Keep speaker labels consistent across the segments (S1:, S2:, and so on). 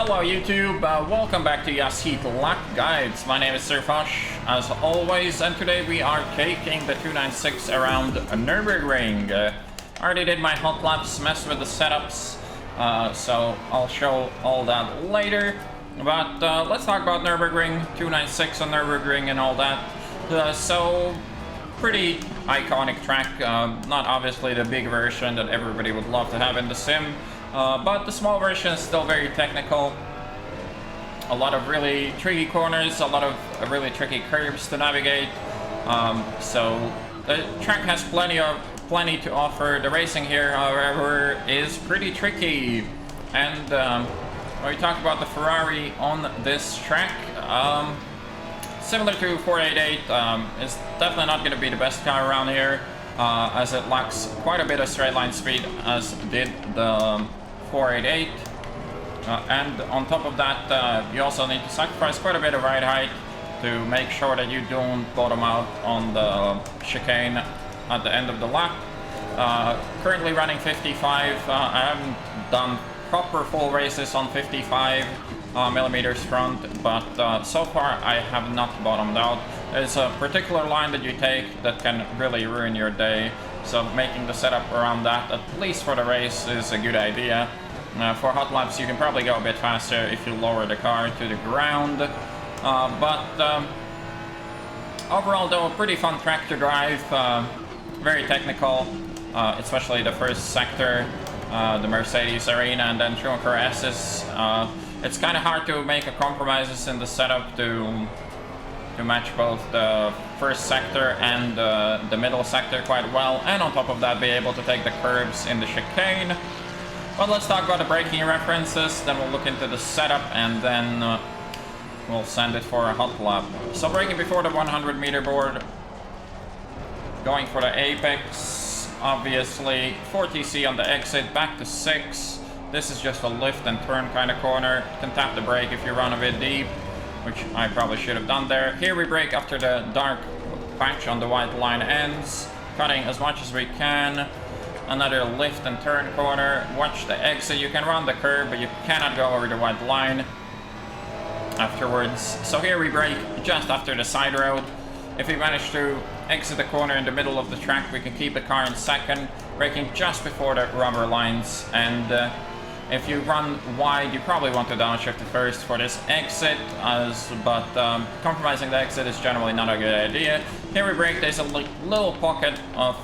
S1: Hello YouTube, welcome back to Heat Lap Guides. My name is Sir Foch, as always, and today we are taking the 296 around Nurburgring. I already did my hot laps, messed with the setups, so I'll show all that later. But let's talk about Nurburgring, 296 on Nurburgring and all that. So, pretty iconic track, not obviously the big version that everybody would love to have in the sim. But the small version is still very technical. A lot of really tricky corners, a lot of really tricky curves to navigate. So the track has plenty to offer. The racing here, however, is pretty tricky. And when we talk about the Ferrari on this track, similar to 488, it's definitely not going to be the best car around here, as it lacks quite a bit of straight line speed, as did the 488, and on top of that, you also need to sacrifice quite a bit of ride height to make sure that you don't bottom out on the chicane at the end of the lap. Currently running 55. I haven't done proper full races on 55 millimeters front, but so far I have not bottomed out. There's a particular line that you take that can really ruin your day, so making the setup around that, at least for the race, is a good idea. For hot laps you can probably go a bit faster if you lower the car to the ground, but overall though, a pretty fun track to drive, very technical, especially the first sector, the Mercedes Arena and then Schumacher S's. It's kind of hard to make compromises in the setup to match both the first sector and the middle sector quite well, and on top of that be able to take the curves in the chicane. But let's talk about the braking references, then we'll look into the setup, and then we'll send it for a hot lap. So braking before the 100 meter board, going for the apex, obviously 4TC on the exit, back to 6. This is just a lift and turn kind of corner. You can tap the brake if you run a bit deep, which I probably should have done there. Here we brake after the dark patch on the white line ends, cutting as much as we can. Another lift and turn corner. Watch the exit. You can run the curb, but you cannot go over the white line afterwards. So here we brake just after the side road. If we manage to exit the corner in the middle of the track, we can keep the car in second, braking just before the rubber lines. And if you run wide, you probably want to downshift first for this exit, but compromising the exit is generally not a good idea. Here we brake. There's a little pocket of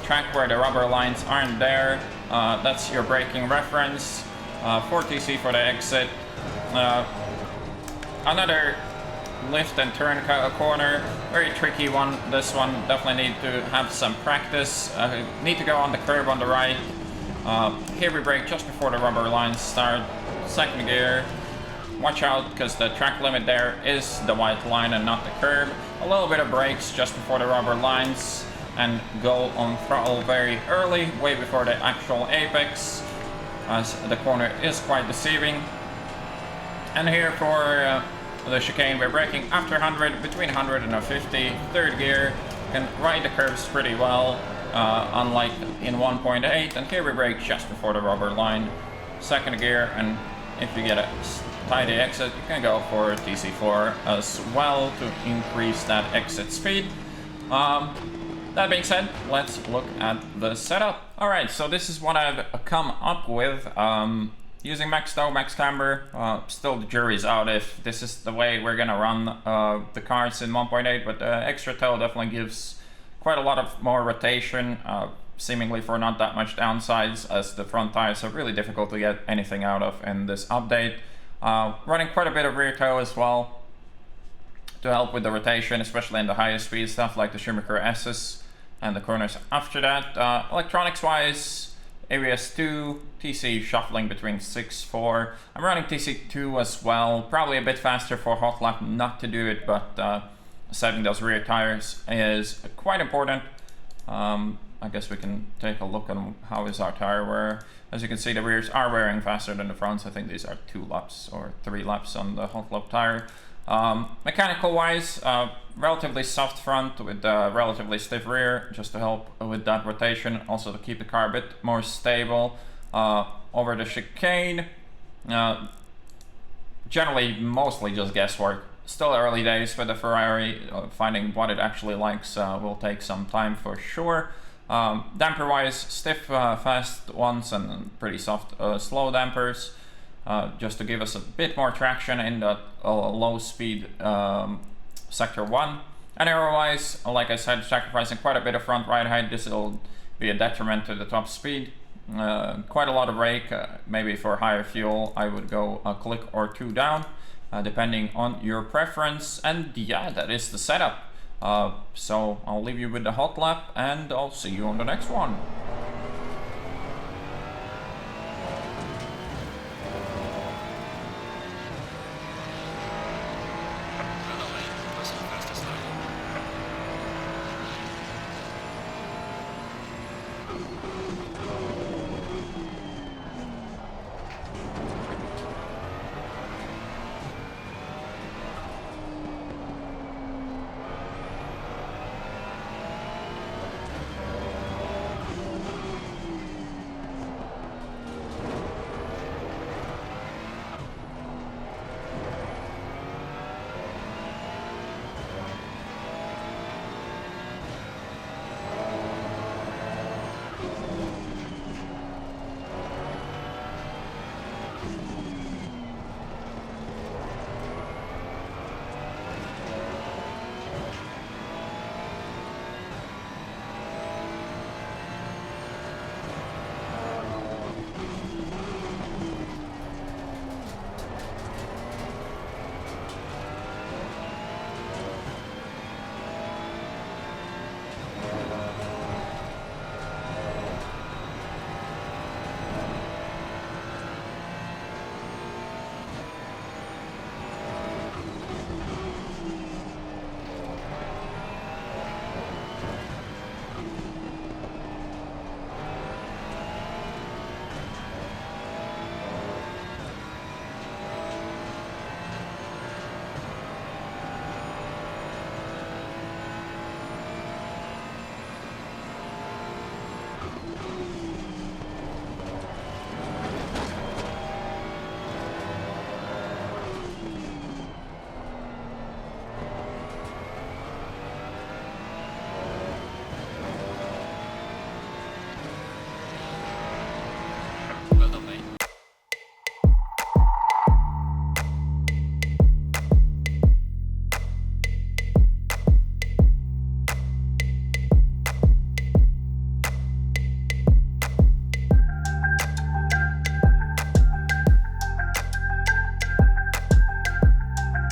S1: track where the rubber lines aren't there. That's your braking reference. 4TC for the exit. Another lift and turn corner, very tricky one. This one definitely need to have some practice. Need to go on the curb on the right. Here we brake just before the rubber lines start. Second gear. Watch out, because the track limit there is the white line and not the curb. A little bit of brakes just before the rubber lines, and go on throttle very early, way before the actual apex, as the corner is quite deceiving. And here for the chicane, we're braking after 100, between 100 and 50. Third gear, can ride the curves pretty well, unlike in 1.8. And here we brake just before the rubber line. Second gear, and if you get a tidy exit, you can go for TC4 as well to increase that exit speed. That being said, let's look at the setup. Alright, so this is what I've come up with. Using max tow, max camber. Still the jury's out if this is the way we're gonna run the cars in 1.8, but extra tow definitely gives quite a lot of more rotation, seemingly for not that much downsides, as the front tires are really difficult to get anything out of in this update. Running quite a bit of rear tow as well to help with the rotation, especially in the highest speed stuff like the Schumacher S's and the corners after that. Electronics wise, ABS2, TC shuffling between 6-4. I'm running TC2 as well, probably a bit faster for hot lap not to do it, but setting those rear tires is quite important. I guess we can take a look on how is our tire wear. As you can see, the rears are wearing faster than the fronts. I think these are 2 laps or 3 laps on the hot lap tire. Mechanical wise, relatively soft front with relatively stiff rear, just to help with that rotation, also to keep the car a bit more stable. Over the chicane, Generally, mostly just guesswork. Still early days with the Ferrari. Finding what it actually likes will take some time for sure. Damper-wise, stiff, fast ones and pretty soft, slow dampers. Just to give us a bit more traction in the low-speed Sector 1. And aero-wise, like I said, sacrificing quite a bit of front ride height. This will be a detriment to the top speed. Quite a lot of rake, maybe for higher fuel I would go a click or two down, depending on your preference. And yeah, that is the setup. So I'll leave you with the hot lap and I'll see you on the next one.